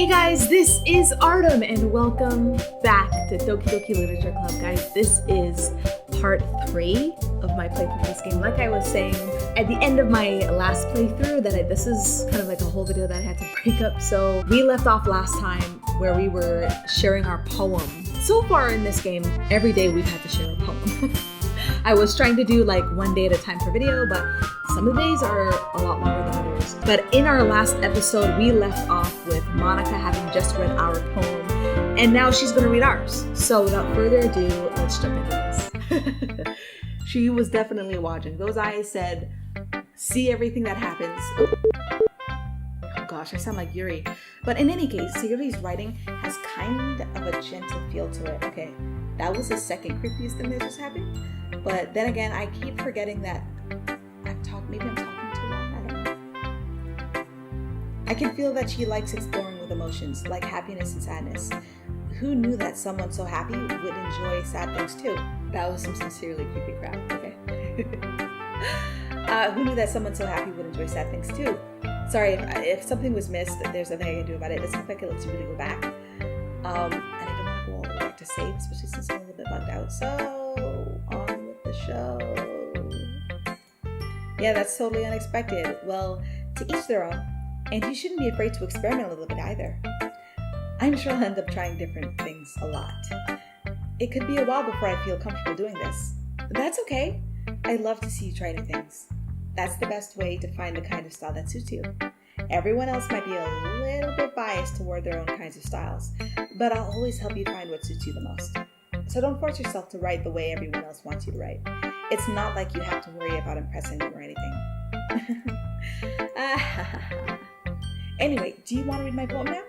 Hey guys, this is Artem and welcome back to Doki Doki Literature Club. Guys, this is part 3 of my playthrough of this game. Like I was saying at the end of my last playthrough, this is kind of like a whole video that I had to break up. So we left off last time where we were sharing our poem. So far in this game, every day we've had to share a poem. I was trying to do like one day at a time per video, but some of the days are a lot longer than others. But in our last episode, we left off with Monica having just read our poem, and now she's going to read ours. So without further ado, let's jump into this. She was definitely watching. Those eyes said, see everything that happens. Oh gosh, I sound like Yuri. But in any case, Yuri's writing has kind of a gentle feel to it. Okay, that was the second creepiest thing that just happened. But then again, I keep forgetting that maybe I'm talking too long, I don't know. I can feel that she likes exploring with emotions, like happiness and sadness. Who knew that someone so happy would enjoy sad things too? That was some sincerely creepy crap, okay? Who knew that someone so happy would enjoy sad things too? Sorry, if something was missed, there's nothing I can do about it. It doesn't look like it lets you really go back. And I don't want to go all the way back to save, especially since I'm a little bit bugged out. So, on with the show. Yeah, that's totally unexpected. Well, to each their own. And you shouldn't be afraid to experiment a little bit either. I'm sure I'll end up trying different things a lot. It could be a while before I feel comfortable doing this. But that's okay. I love to see you try new things. That's the best way to find the kind of style that suits you. Everyone else might be a little bit biased toward their own kinds of styles, but I'll always help you find what suits you the most. So don't force yourself to write the way everyone else wants you to write. It's not like you have to worry about impressing them or anything. Anyway, do you want to read my poem now?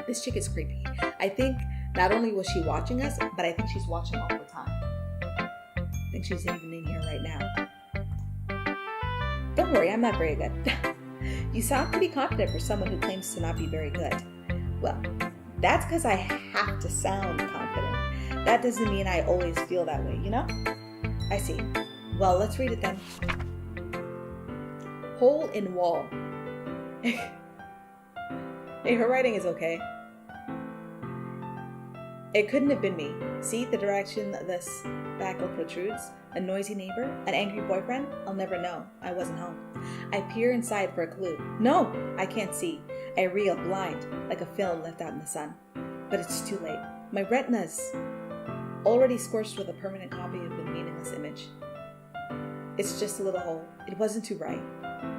This chick is creepy. I think not only was she watching us, but I think she's watching all the time. I think she's even in here right now. Don't worry, I'm not very good. You sound pretty confident for someone who claims to not be very good. Well, that's because I have to sound confident. That doesn't mean I always feel that way, you know? I see. Well, let's read it then. Hole in wall. Hey, her writing is okay. It couldn't have been me. See the direction this spackle protrudes? A noisy neighbor? An angry boyfriend? I'll never know. I wasn't home. I peer inside for a clue. No, I can't see. I reel blind, like a film left out in the sun. But it's too late. My retina's already scorched with a permanent copy of the meaningless image. It's just a little hole. It wasn't too bright.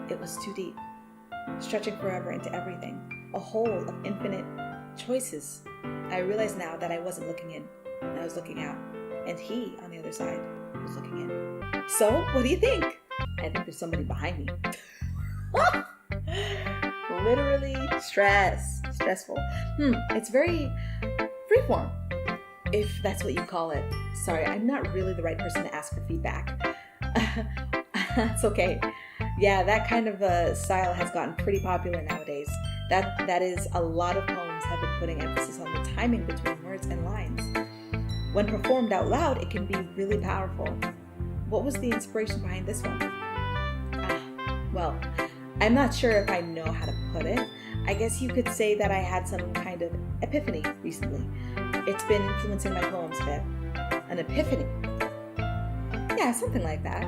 It was too deep, stretching forever into everything. A hole of infinite choices. I realize now that I wasn't looking in. I was looking out. And he, on the other side, was looking in. So, what do you think? I think there's somebody behind me. Literally stressful. It's very freeform, if that's what you call it. Sorry, I'm not really the right person to ask for feedback. That's okay. Yeah, that kind of style has gotten pretty popular nowadays. That is, a lot of poems have been putting emphasis on the timing between words and lines. When performed out loud, it can be really powerful. What was the inspiration behind this one? Well, I'm not sure if I know how to put it. I guess you could say that I had some kind of epiphany recently. It's been influencing my poems a bit. An epiphany. Yeah, something like that.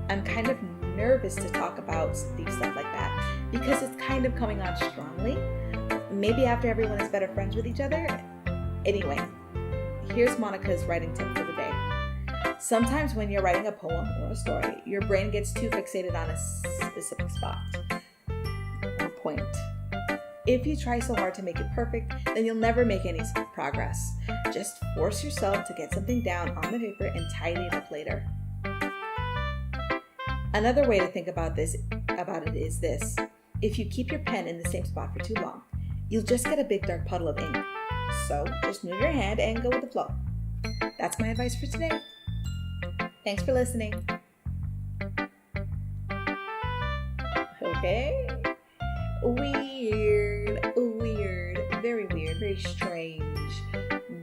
I'm kind of nervous to talk about deep stuff like that because it's kind of coming on strongly. Maybe after everyone is better friends with each other. Anyway, here's Monica's writing tip for the day. Sometimes when you're writing a poem or a story, your brain gets too fixated on a specific spot or point. If you try so hard to make it perfect, then you'll never make any progress. Just force yourself to get something down on the paper and tidy it up later. Another way to think about it is this. If you keep your pen in the same spot for too long, you'll just get a big dark puddle of ink. So just move your hand and go with the flow. That's my advice for today. Thanks for listening. Okay. Weird, very strange,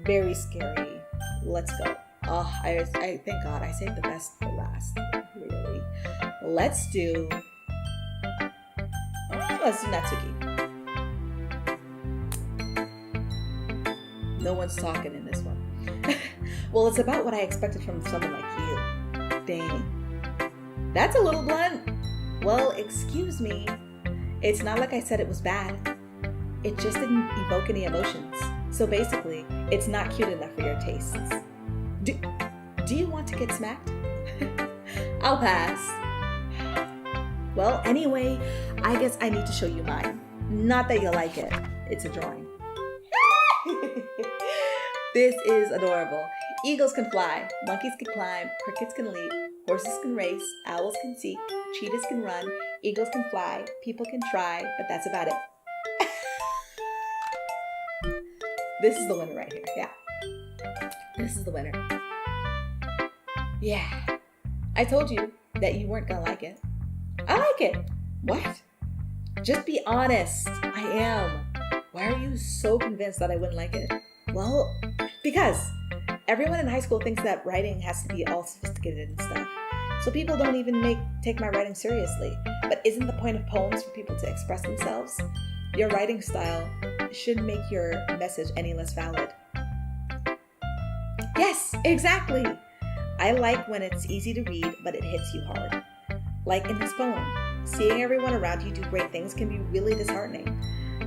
very scary. Let's go. Oh, I thank God I saved the best for last. Really. Let's do Natsuki. No one's talking in this one. Well, it's about what I expected from someone like you. Dang. That's a little blunt. Well, excuse me. It's not like I said it was bad. It just didn't evoke any emotions. So basically, it's not cute enough for your tastes. Do you want to get smacked? I'll pass. Well, anyway, I guess I need to show you mine. Not that you'll like it. It's a drawing. This is adorable. Eagles can fly, monkeys can climb, crickets can leap, horses can race, owls can seek, cheetahs can run, eagles can fly, people can try, but that's about it. This is the winner right here. Yeah. This is the winner. Yeah. I told you that you weren't gonna like it. I like it. What? Just be honest. I am. Why are you so convinced that I wouldn't like it? Well, because everyone in high school thinks that writing has to be all sophisticated and stuff. So people don't even take my writing seriously. But isn't the point of poems for people to express themselves? Your writing style shouldn't make your message any less valid. Yes, exactly. I like when it's easy to read, but it hits you hard. Like in this poem, seeing everyone around you do great things can be really disheartening.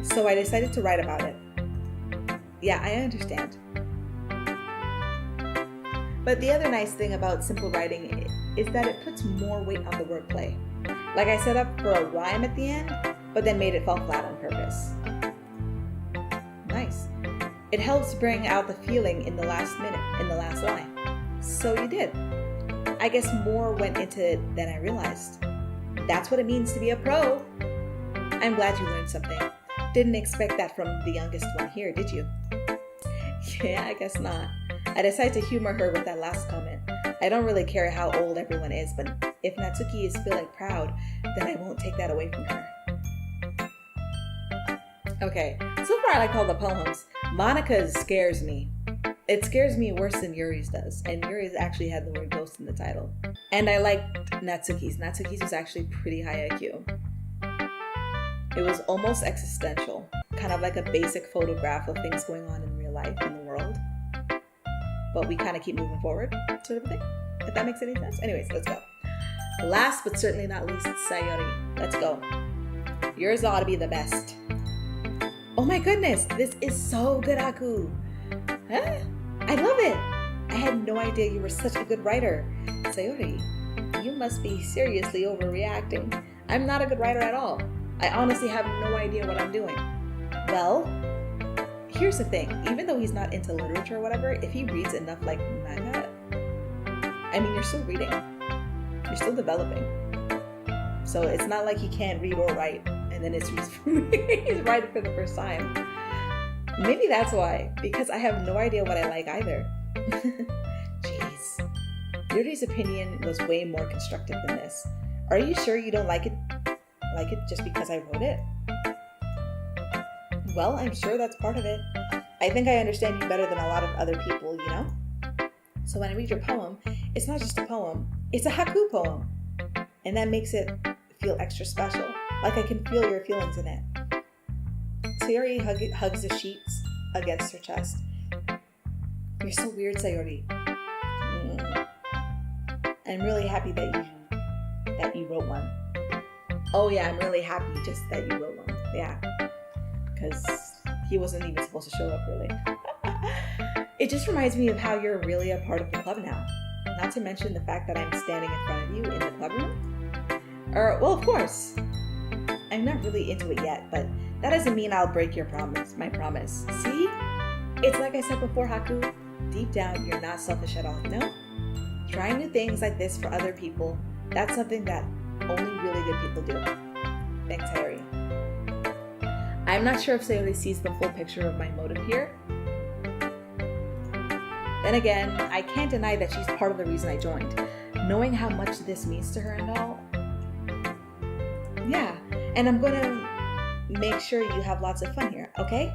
So I decided to write about it. Yeah, I understand. But the other nice thing about simple writing is that it puts more weight on the wordplay. Like I set up for a rhyme at the end, but then made it fall flat on purpose. Nice. It helps bring out the feeling in the last minute, in the last line. So you did. I guess more went into it than I realized. That's what it means to be a pro. I'm glad you learned something. Didn't expect that from the youngest one here, did you? Yeah, I guess not. I decided to humor her with that last comment. I don't really care how old everyone is, but if Natsuki is feeling proud, then I won't take that away from her. Okay, so far I like all the poems. Monica's scares me. It scares me worse than Yuri's does, and Yuri's actually had the word ghost in the title. And I liked Natsuki's. Natsuki's was actually pretty high IQ. It was almost existential, kind of like a basic photograph of things going on in real life in the world. But we kind of keep moving forward, sort of thing, if that makes any sense. Anyways, let's go. Last but certainly not least, Sayori. Let's go. Yours ought to be the best. Oh my goodness, this is so good, Aku. Huh? I love it. I had no idea you were such a good writer. Sayori, you must be seriously overreacting. I'm not a good writer at all. I honestly have no idea what I'm doing. Well, here's the thing. Even though he's not into literature or whatever, if he reads enough like manga, I mean, you're still reading. You're still developing. So it's not like he can't read or write, and then he's writing for the first time. Maybe that's why, because I have no idea what I like either. Jeez. Yuri's opinion was way more constructive than this. Are you sure you don't like it just because I wrote it? Well, I'm sure that's part of it. I think I understand you better than a lot of other people, you know? So when I read your poem, it's not just a poem, it's a haiku poem. And that makes it feel extra special, like I can feel your feelings in it. Sayori hugs the sheets against her chest. You're so weird, Sayori. I'm really happy that you wrote one. Oh yeah, I'm really happy just that you wrote one. Yeah, because he wasn't even supposed to show up really. It just reminds me of how you're really a part of the club now. Not to mention the fact that I'm standing in front of you in the club room. Well, of course. I'm not really into it yet, but that doesn't mean I'll break my promise. See? It's like I said before, Haku. Deep down, you're not selfish at all, you know? Trying new things like this for other people, that's something that only really good people do. Thanks, Harry. I'm not sure if Sayori sees the full picture of my motive here. Then again, I can't deny that she's part of the reason I joined. Knowing how much this means to her and all. Yeah, and I'm going to make sure you have lots of fun here, okay?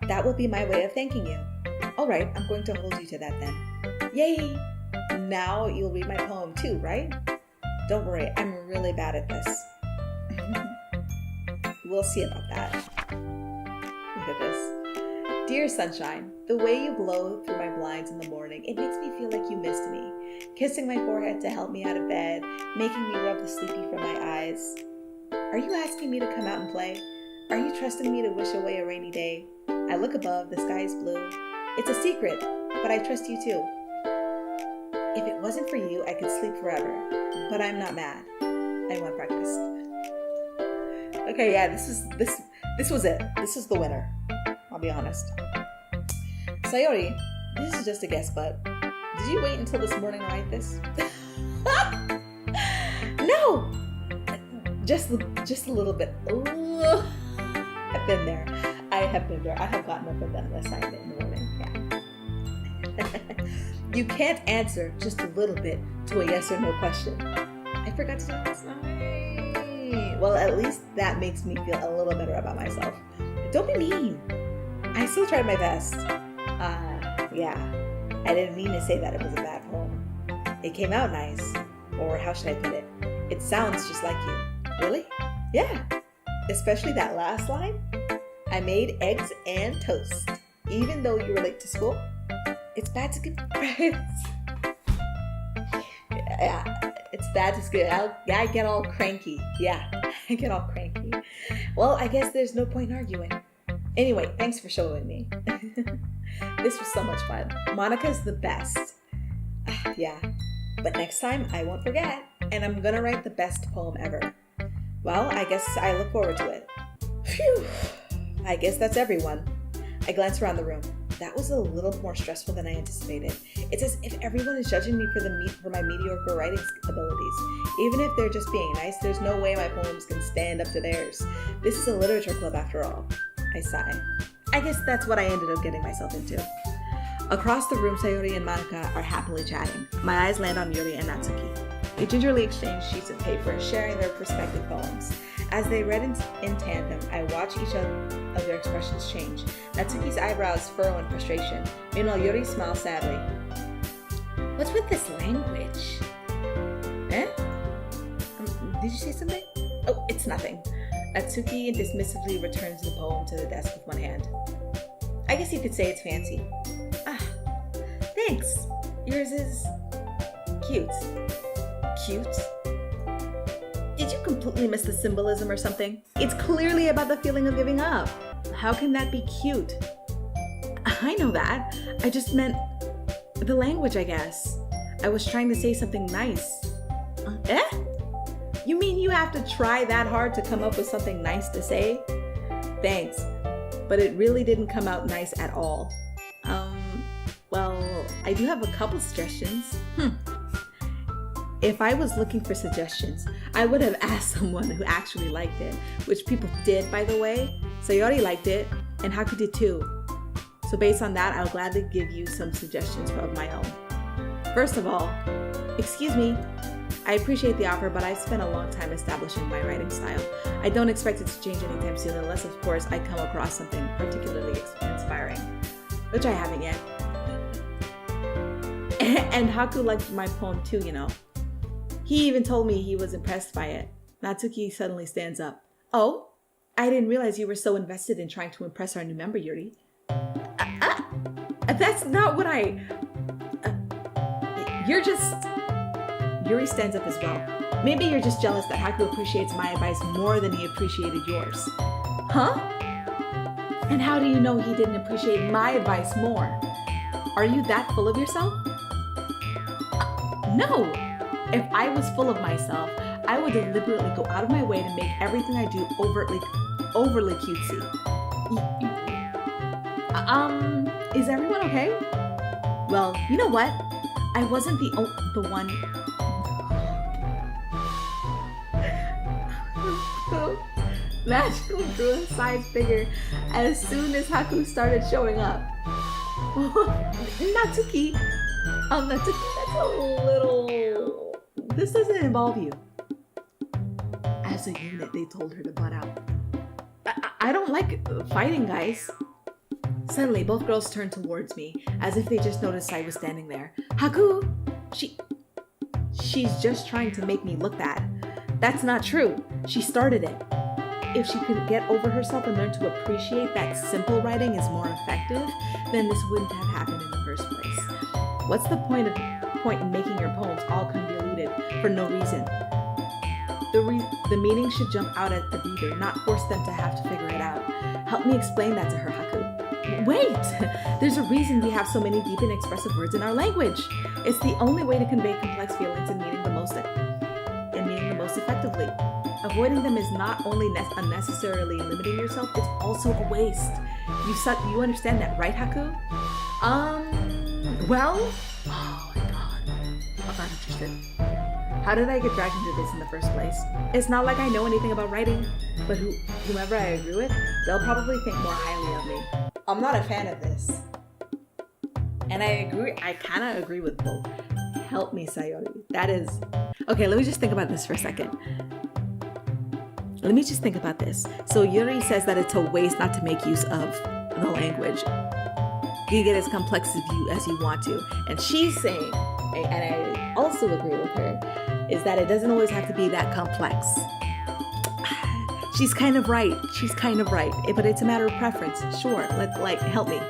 That will be my way of thanking you. Alright, I'm going to hold you to that then. Yay! Now you'll read my poem too, right? Don't worry, I'm really bad at this. We'll see about that. Look at this. Dear sunshine, the way you glow through my blinds in the morning, it makes me feel like you missed me. Kissing my forehead to help me out of bed, making me rub the sleepy from my eyes. Are you asking me to come out and play? Are you trusting me to wish away a rainy day? I look above, the sky is blue. It's a secret, but I trust you too. If it wasn't for you, I could sleep forever, but I'm not mad. I want breakfast. Okay, yeah, this was it. This is the winner. I'll be honest. Sayori, this is just a guess, but did you wait until this morning to write this? No! Just a little bit. Ooh. I've been there. I have been there. I have gotten up and done an assignment in the morning. Yeah. You can't answer just a little bit to a yes or no question. I forgot to do this. Well, at least that makes me feel a little better about myself. Don't be mean. I still tried my best. Yeah. I didn't mean to say that it was a bad poem. It came out nice. Or how should I put it? It sounds just like you. Really? Yeah. Especially that last line. I made eggs and toast. Even though you were late to school. It's bad to get Yeah, it's bad to skip. I get all cranky. Yeah, I get all cranky. Well, I guess there's no point in arguing. Anyway, thanks for showing me. This was so much fun. Monica's the best. Yeah, but next time I won't forget. And I'm gonna write the best poem ever. Well, I guess I look forward to it. Phew. I guess that's everyone. I glance around the room. That was a little more stressful than I anticipated. It's as if everyone is judging me for my mediocre writing abilities. Even if they're just being nice, there's no way my poems can stand up to theirs. This is a literature club after all. I sigh. I guess that's what I ended up getting myself into. Across the room, Sayori and Monica are happily chatting. My eyes land on Yuri and Natsuki. They gingerly exchange sheets of paper, sharing their respective poems. As they read in tandem, I watch each of their expressions change. Natsuki's eyebrows furrow in frustration. Meanwhile, Yuri smiles sadly. What's with this language? Eh? Did you say something? Oh, it's nothing. Natsuki dismissively returns the poem to the desk with one hand. I guess you could say it's fancy. Ah, thanks. Yours is cute. Cute? Did you completely miss the symbolism or something? It's clearly about the feeling of giving up. How can that be cute? I know that. I just meant the language, I guess. I was trying to say something nice. Eh? You mean you have to try that hard to come up with something nice to say? Thanks. But it really didn't come out nice at all. Well, I do have a couple suggestions. If I was looking for suggestions, I would have asked someone who actually liked it, which people did, by the way. Sayori liked it, and Haku did too. So based on that, I'll gladly give you some suggestions of my own. First of all, excuse me, I appreciate the offer, but I've spent a long time establishing my writing style. I don't expect it to change anytime soon, unless, of course, I come across something particularly inspiring, which I haven't yet. And Haku liked my poem too, you know. He even told me he was impressed by it. Natsuki suddenly stands up. Oh, I didn't realize you were so invested in trying to impress our new member, Yuri. That's not what you're just... Yuri stands up as well. Maybe you're just jealous that Haku appreciates my advice more than he appreciated yours. Huh? And how do you know he didn't appreciate my advice more? Are you that full of yourself? No! If I was full of myself, I would deliberately go out of my way to make everything I do overly cutesy. Is everyone okay? Well, you know what? I wasn't the one. Magical grew in size bigger as soon as Haku started showing up. Natsuki, that's a little. This doesn't involve you. As a unit, they told her to butt out. I don't like fighting, guys. Suddenly, both girls turned towards me, as if they just noticed I was standing there. Haku! She's just trying to make me look bad. That's not true. She started it. if she could get over herself and learn to appreciate that simple writing is more effective, then this wouldn't have happened in the first place. What's the point in making your poems all convoluted for no reason? The meaning should jump out at the reader, not force them to have to figure it out. Help me explain that to her, Haku. Wait! There's a reason we have so many deep and expressive words in our language. It's the only way to convey complex feelings and meaning the most effectively. Avoiding them is not only unnecessarily limiting yourself, it's also a waste. You understand that, right, Haku? Well? Oh my god. I'm not interested. How did I get dragged into this in the first place? It's not like I know anything about writing, but whomever I agree with, they'll probably think more highly of me. I'm not a fan of this. And I kind of agree with both. Help me, Sayori. That is... Okay, let me just think about this for a second. So Yuri says that it's a waste not to make use of the language. You get as complex as you want to. And she's saying, and I also agree with her, is that it doesn't always have to be that complex. She's kind of right. But it's a matter of preference. Sure, help me.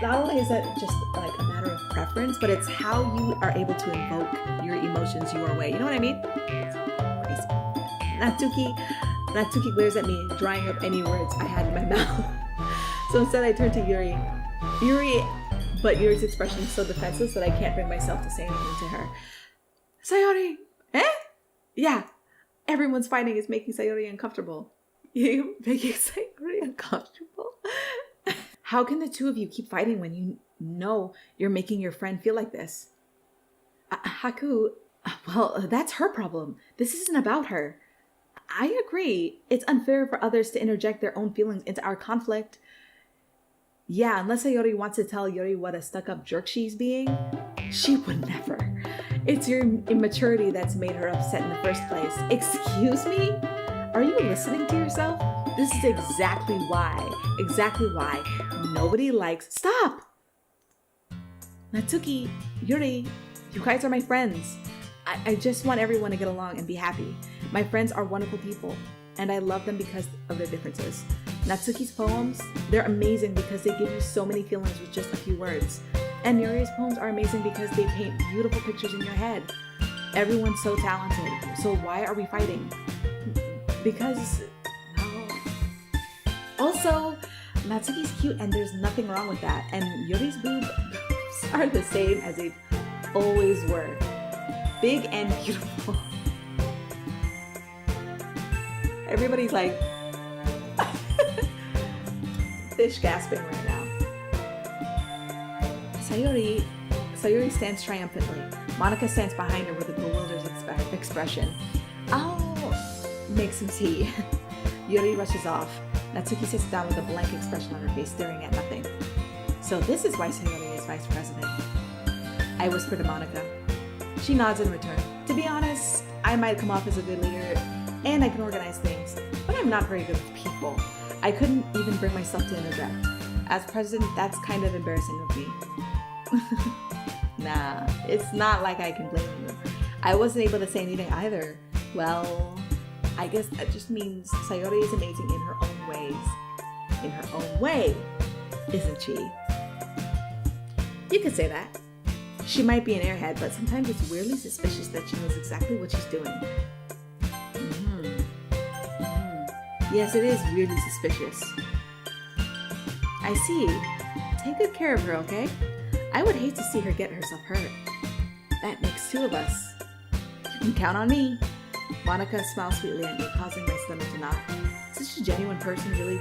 Not only is that just like a matter of preference, but it's how you are able to invoke your emotions your way. You know what I mean? Crazy. Natsuki glares at me, drying up any words I had in my mouth. So instead I turn to Yuri. But Yuri's expression is so defenseless that I can't bring myself to say anything to her. Sayori! Eh? Yeah. Everyone's fighting is making Sayori uncomfortable. You making Sayori uncomfortable? How can the two of you keep fighting when you know you're making your friend feel like this? Haku, well, that's her problem. This isn't about her. I agree. It's unfair for others to interject their own feelings into our conflict. Yeah, unless Sayori wants to tell Yuri what a stuck-up jerk she's being, she would never. It's your immaturity that's made her upset in the first place. Excuse me? Are you listening to yourself? This is exactly why nobody likes... Stop! Natsuki, Yuri, you guys are my friends. I just want everyone to get along and be happy. My friends are wonderful people, and I love them because of their differences. Natsuki's poems, they're amazing because they give you so many feelings with just a few words. And Yuri's poems are amazing because they paint beautiful pictures in your head. Everyone's so talented, so why are we fighting? Because... Also, Natsuki's cute and there's nothing wrong with that. And Yuri's boobs are the same as they always were. Big and beautiful. Everybody's like fish gasping right now. Sayori stands triumphantly. Monica stands behind her with a bewildered expression. I'll make some tea. Yuri rushes off. Natsuki sits down with a blank expression on her face, staring at nothing. So this is why Sayori is vice president. I whisper to Monica. She nods in return. To be honest, I might come off as a good leader, and I can organize things, but I'm not very good with people. I couldn't even bring myself to interject. As president, that's kind of embarrassing of me. Nah, it's not like I can blame you. I wasn't able to say anything either. Well, I guess that just means Sayori is amazing in her own ways. In her own way, isn't she? You could say that. She might be an airhead, but sometimes it's weirdly suspicious that she knows exactly what she's doing. Yes, it is weirdly suspicious. I see. Take good care of her, okay? I would hate to see her get herself hurt. That makes two of us. You can count on me. Monica smiles sweetly at me, causing my stomach to knot. Such a genuine person really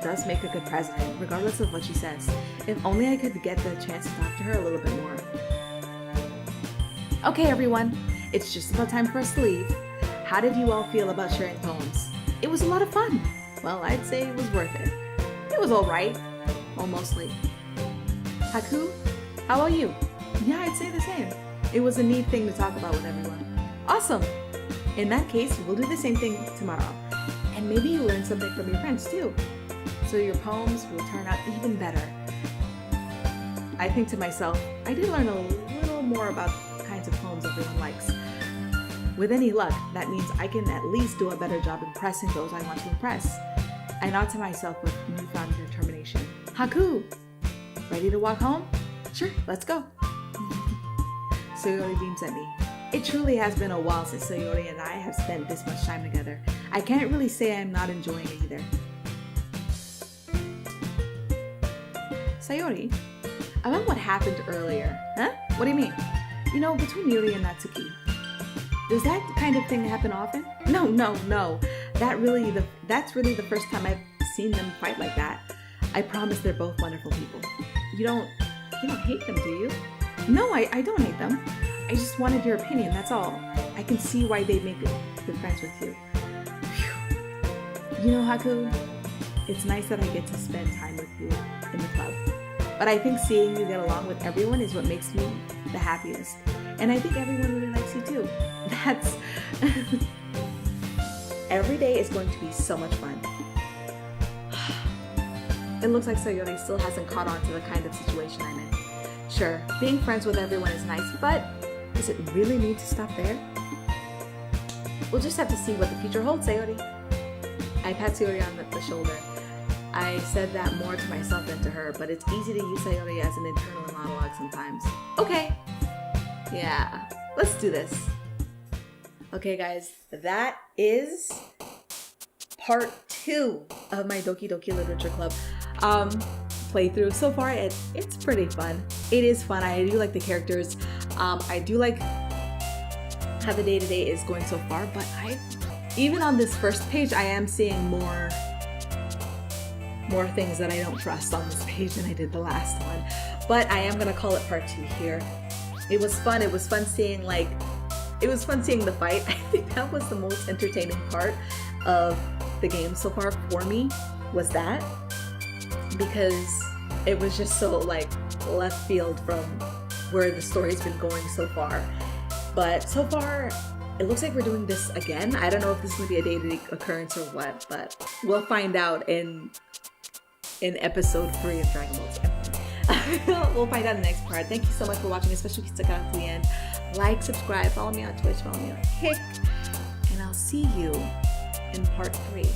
does make a good president, regardless of what she says. If only I could get the chance to talk to her a little bit more. Okay, everyone. It's just about time for us to leave. How did you all feel about sharing poems? It was a lot of fun. Well, I'd say it was worth it. It was all right. Well, mostly. Haku, how about you? Yeah, I'd say the same. It was a neat thing to talk about with everyone. Awesome. In that case, we'll do the same thing tomorrow. And maybe you learn something from your friends too. So your poems will turn out even better. I think to myself, I did learn a little more about the kinds of poems everyone likes. With any luck, that means I can at least do a better job impressing those I want to impress. I nod to myself with newfound determination. Haku! Ready to walk home? Sure, let's go. Sayori beams at me. It truly has been a while since Sayori and I have spent this much time together. I can't really say I'm not enjoying it either. Sayori, about what happened earlier, huh? What do you mean? You know, between Yuri and Natsuki. Does that kind of thing happen often? No. That's really the first time I've seen them fight like that. I promise they're both wonderful people. You don't hate them, do you? No, I don't hate them. I just wanted your opinion, that's all. I can see why they'd make good friends with you. Whew. You know, Haku, it's nice that I get to spend time with you in the club. But I think seeing you get along with everyone is what makes me the happiest. And I think everyone really likes you too. That's... Every day is going to be so much fun. It looks like Sayori still hasn't caught on to the kind of situation I'm in. Sure, being friends with everyone is nice, but does it really need to stop there? We'll just have to see what the future holds, Sayori. I pat Sayori on the shoulder. I said that more to myself than to her, but it's easy to use Sayori as an internal monologue sometimes. Okay. Yeah, let's do this. Okay, guys, that is part 2 of my Doki Doki Literature Club playthrough. So far, it's pretty fun. It is fun. I do like the characters. I do like how the day-to-day is going so far, but even on this first page, I am seeing more things that I don't trust on this page than I did the last one. But I am gonna call it part 2 here. It was fun. It was fun seeing the fight. I think that was the most entertaining part of the game so far for me, was that, because it was just so like left field from where the story's been going so far. But so far, it looks like we're doing this again. I don't know if this is gonna be a day-to-day occurrence or what, but we'll find out in episode 3 of Dragon Ball Z. We'll find out in the next part. Thank you so much for watching, especially if you stuck out to the end. Like, subscribe, follow me on Twitch, follow me on Kick, and I'll see you in part 3.